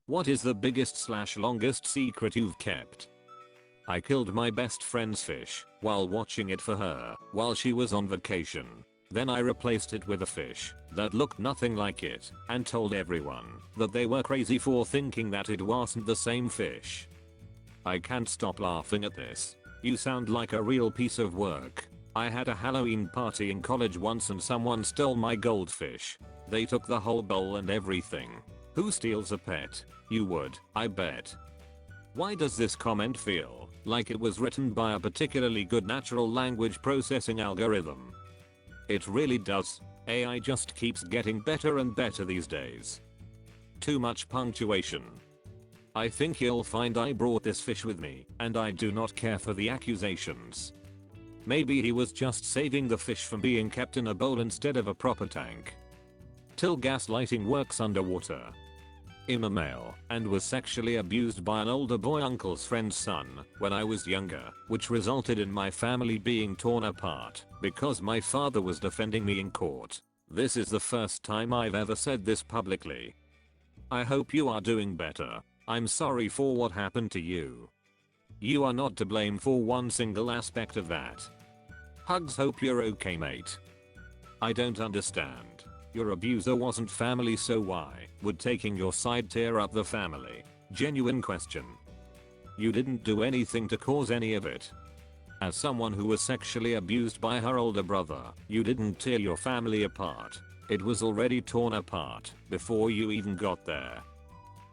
What is the biggest / longest secret you've kept? I killed my best friend's fish while watching it for her while she was on vacation. Then I replaced it with a fish that looked nothing like it and told everyone that they were crazy for thinking that it wasn't the same fish. I can't stop laughing at this. You sound like a real piece of work. I had a Halloween party in college once and someone stole my goldfish. They took the whole bowl and everything. Who steals a pet? You would, I bet. Why does this comment feel like it was written by a particularly good natural language processing algorithm? It really does. AI just keeps getting better and better these days. Too much punctuation. I think you'll find I brought this fish with me, and I do not care for the accusations. Maybe he was just saving the fish from being kept in a bowl instead of a proper tank. Till gaslighting works underwater. I'm a male and was sexually abused by an older boy uncle's friend's son when I was younger, which resulted in my family being torn apart because my father was defending me in court. This is the first time I've ever said this publicly. I hope you are doing better. I'm sorry for what happened to you. You are not to blame for one single aspect of that. Hugs, hope you're okay, mate. I don't understand. Your abuser wasn't family, so why would taking your side tear up the family? Genuine question. You didn't do anything to cause any of it. As someone who was sexually abused by her older brother, you didn't tear your family apart. It was already torn apart before you even got there.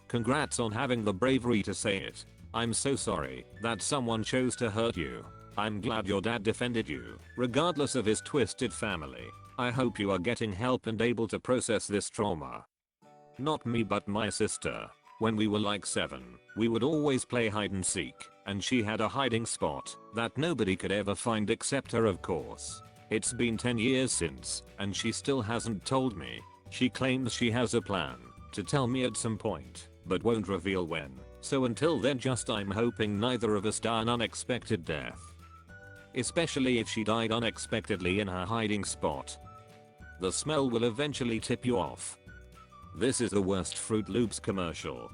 Congrats on having the bravery to say it. I'm so sorry that someone chose to hurt you. I'm glad your dad defended you, regardless of his twisted family. I hope you are getting help and able to process this trauma. Not me, but my sister. When we were like 7, we would always play hide and seek, and she had a hiding spot that nobody could ever find except her, of course. It's been 10 years since, and she still hasn't told me. She claims she has a plan to tell me at some point, but won't reveal when. So until then, I'm hoping neither of us die an unexpected death. Especially if she died unexpectedly in her hiding spot. The smell will eventually tip you off. This is the worst Fruit Loops commercial.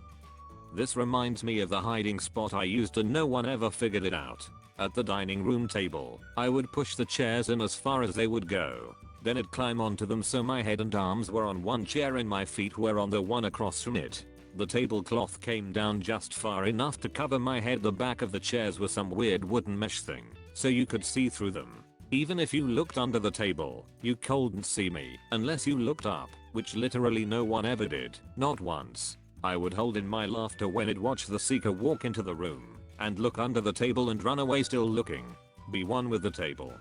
This reminds me of the hiding spot I used and no one ever figured it out. At the dining room table, I would push the chairs in as far as they would go. Then I'd climb onto them so my head and arms were on one chair and my feet were on the one across from it. The tablecloth came down just far enough to cover my head. The back of the chairs was some weird wooden mesh thing, so you could see through them. Even if you looked under the table, you couldn't see me unless you looked up, which literally no one ever did, not once. I would hold in my laughter when I'd watch the seeker walk into the room and look under the table and run away still looking. Be one with the table.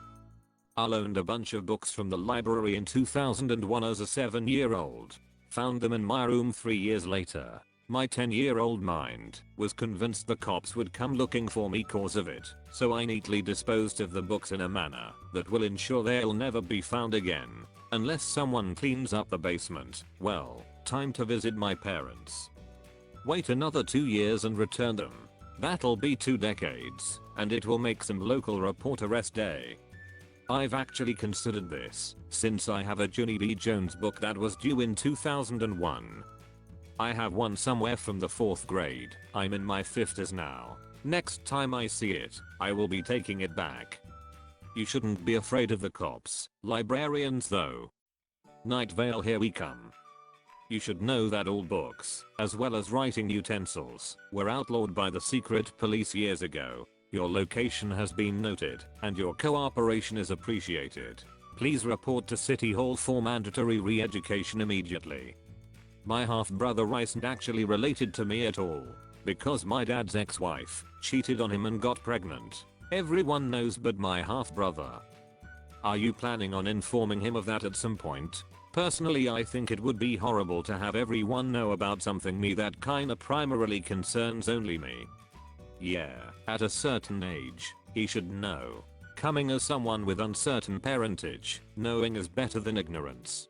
I loaned a bunch of books from the library in 2001 as a 7-year-old. Found them in my room 3 years later. My 10-year-old mind was convinced the cops would come looking for me cause of it, so I neatly disposed of the books in a manner that will ensure they'll never be found again. Unless someone cleans up the basement. Well, time to visit my parents. Wait another 2 years and return them. That'll be 2 decades, and it will make some local report arrest day. I've actually considered this, since I have a Junie B. Jones book that was due in 2001. I have one somewhere from the 4th grade. I'm in my 5th now. Next time I see it, I will be taking it back. You shouldn't be afraid of the cops. Librarians though. Night Vale, here we come. You should know that all books, as well as writing utensils, were outlawed by the secret police years ago. Your location has been noted, and your cooperation is appreciated. Please report to City Hall for mandatory re-education immediately. My half-brother isn't actually related to me at all, because my dad's ex-wife cheated on him and got pregnant. Everyone knows but my half-brother. Are you planning on informing him of that at some point? Personally, I think it would be horrible to have everyone know about something me that kinda primarily concerns only me. Yeah, at a certain age, he should know. Coming as someone with uncertain parentage, knowing is better than ignorance.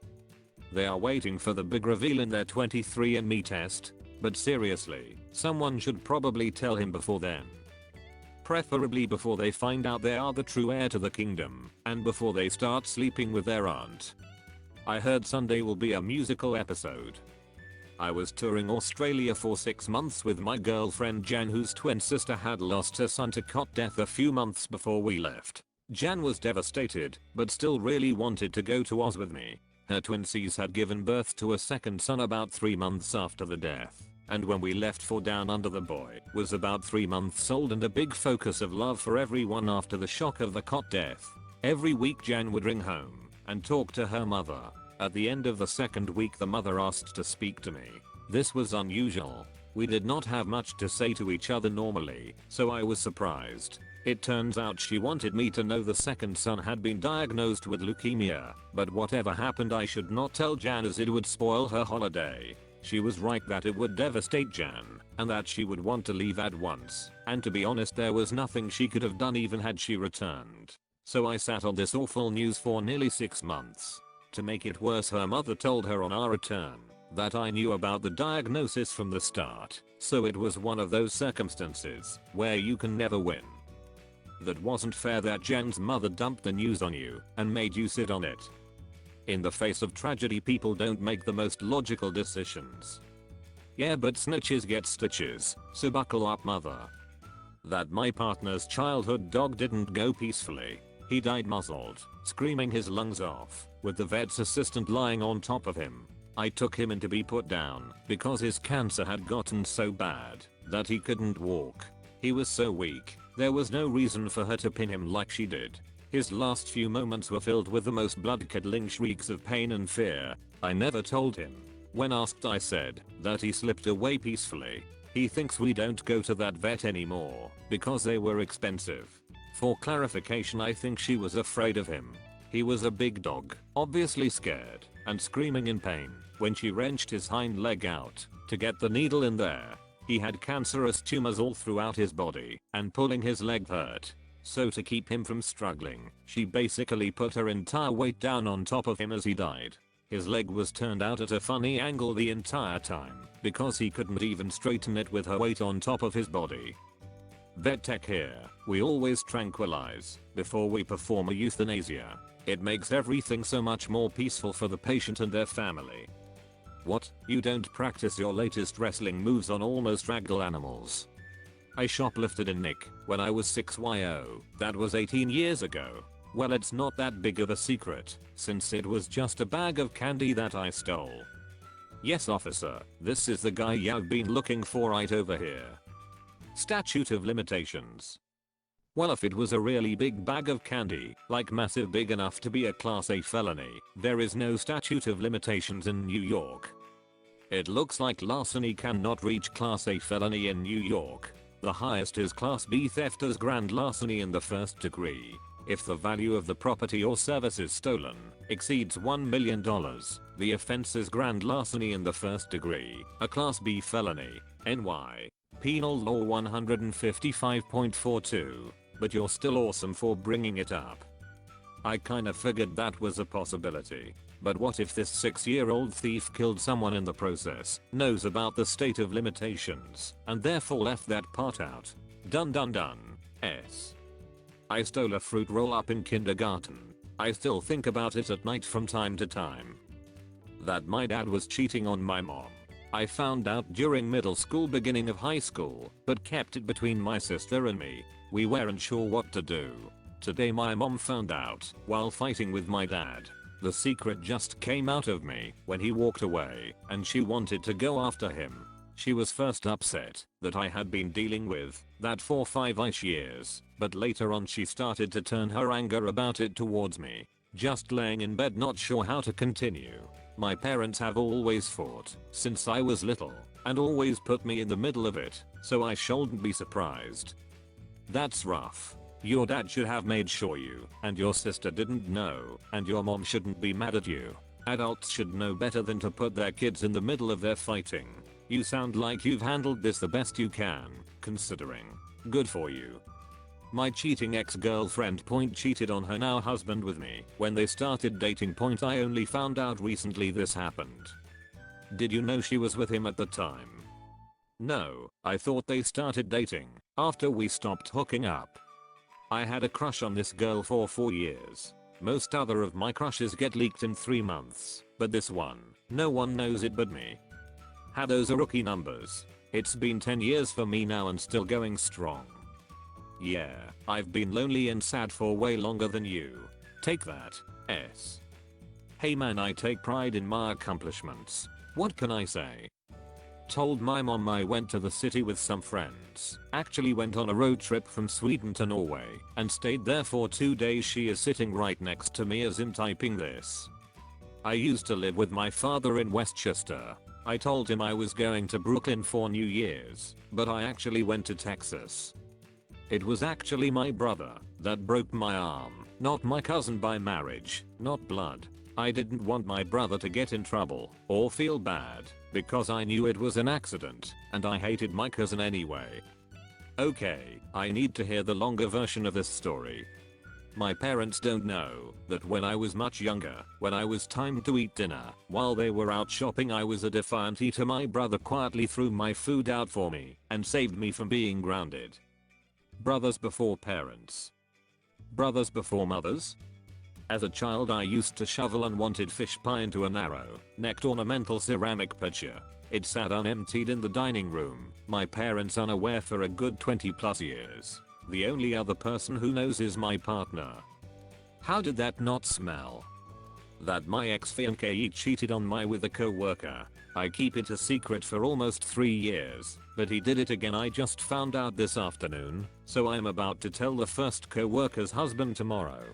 They are waiting for the big reveal in their 23andMe test, but seriously, someone should probably tell him before then. Preferably before they find out they are the true heir to the kingdom, and before they start sleeping with their aunt. I heard Sunday will be a musical episode. I was touring Australia for 6 months with my girlfriend Jan, whose twin sister had lost her son to cot death a few months before we left. Jan was devastated, but still really wanted to go to Oz with me. Her twinsies had given birth to a second son about 3 months after the death. And when we left for Down Under, the boy was about 3 months old and a big focus of love for everyone after the shock of the cot death. Every week Jan would ring home and talk to her mother. At the end of the second week the mother asked to speak to me. This was unusual. We did not have much to say to each other normally, so I was surprised. It turns out she wanted me to know the second son had been diagnosed with leukemia, but whatever happened I should not tell Jan as it would spoil her holiday. She was right that it would devastate Jan, and that she would want to leave at once, and to be honest there was nothing she could have done even had she returned. So I sat on this awful news for nearly 6 months. To make it worse, her mother told her on our return that I knew about the diagnosis from the start, so it was one of those circumstances where you can never win. That wasn't fair that Jan's mother dumped the news on you and made you sit on it. In the face of tragedy people don't make the most logical decisions. Yeah, but snitches get stitches, so buckle up, mother. That my partner's childhood dog didn't go peacefully. He died muzzled, screaming his lungs off, with the vet's assistant lying on top of him. I took him in to be put down because his cancer had gotten so bad that he couldn't walk. He was so weak, there was no reason for her to pin him like she did. His last few moments were filled with the most blood-curdling shrieks of pain and fear. I never told him. When asked I said that he slipped away peacefully. He thinks we don't go to that vet anymore because they were expensive. For clarification, I think she was afraid of him. He was a big dog, obviously scared and screaming in pain when she wrenched his hind leg out to get the needle in there. He had cancerous tumors all throughout his body and pulling his leg hurt. So to keep him from struggling, she basically put her entire weight down on top of him as he died. His leg was turned out at a funny angle the entire time because he couldn't even straighten it with her weight on top of his body. Vet tech here, we always tranquilize before we perform a euthanasia. It makes everything so much more peaceful for the patient and their family. What? You don't practice your latest wrestling moves on almost ragdoll animals? I shoplifted in Nick when I was 6yo, that was 18 years ago. Well, it's not that big of a secret, since it was just a bag of candy that I stole. Yes officer, this is the guy you've been looking for right over here. Statute of limitations. Well, if it was a really big bag of candy, like massive big enough to be a class A felony, there is no statute of limitations in New York. It looks like larceny cannot reach class A felony in New York. The highest is class B theft as grand larceny in the first degree. If the value of the property or services stolen exceeds $1 million, the offense is grand larceny in the first degree, a class B felony. NY. Penal Law 155.42. But you're still awesome for bringing it up. I kinda figured that was a possibility. But what if this 6-year-old thief killed someone in the process, knows about the state of limitations, and therefore left that part out? Dun dun dun. S. I stole a fruit roll up in kindergarten. I still think about it at night from time to time. That my dad was cheating on my mom. I found out during middle school, beginning of high school, but kept it between my sister and me. We weren't sure what to do. Today my mom found out while fighting with my dad. The secret just came out of me when he walked away and she wanted to go after him. She was first upset that I had been dealing with that for 5ish years, but later on she started to turn her anger about it towards me. Just laying in bed not sure how to continue. My parents have always fought since I was little and always put me in the middle of it, so I shouldn't be surprised. That's rough. Your dad should have made sure you and your sister didn't know, and your mom shouldn't be mad at you. Adults should know better than to put their kids in the middle of their fighting. You sound like you've handled this the best you can, considering. Good for you. My cheating ex-girlfriend cheated on her now husband with me when they started dating. I only found out recently this happened. Did you know she was with him at the time? No, I thought they started dating after we stopped hooking up. I had a crush on this girl for 4 years. Most other of my crushes get leaked in 3 months, but this one, no one knows it but me. How those are rookie numbers. It's been 10 years for me now and still going strong. Yeah, I've been lonely and sad for way longer than you. Take that, S. Hey man, I take pride in my accomplishments. What can I say? Told my mom I went to the city with some friends. Actually went on a road trip from Sweden to Norway and stayed there for 2 days. She is sitting right next to me as I'm typing this. I used to live with my father in Westchester. I told him I was going to Brooklyn for New Year's, but I actually went to Texas. It was actually my brother that broke my arm, not my cousin by marriage, not blood. I didn't want my brother to get in trouble or feel bad because I knew it was an accident and I hated my cousin anyway. Okay, I need to hear the longer version of this story. My parents don't know that when I was much younger, when I was time to eat dinner, while they were out shopping, I was a defiant eater. My brother quietly threw my food out for me and saved me from being grounded. Brothers before parents. Brothers before mothers? As a child I used to shovel unwanted fish pie into a narrow-necked ornamental ceramic pitcher. It sat unemptied in the dining room, my parents unaware for a good 20+ years. The only other person who knows is my partner. How did that not smell? That my ex-fiancé cheated on me with a co-worker. I keep it a secret for almost 3 years, but he did it again. I just found out this afternoon, so I'm about to tell the first co-worker's husband tomorrow.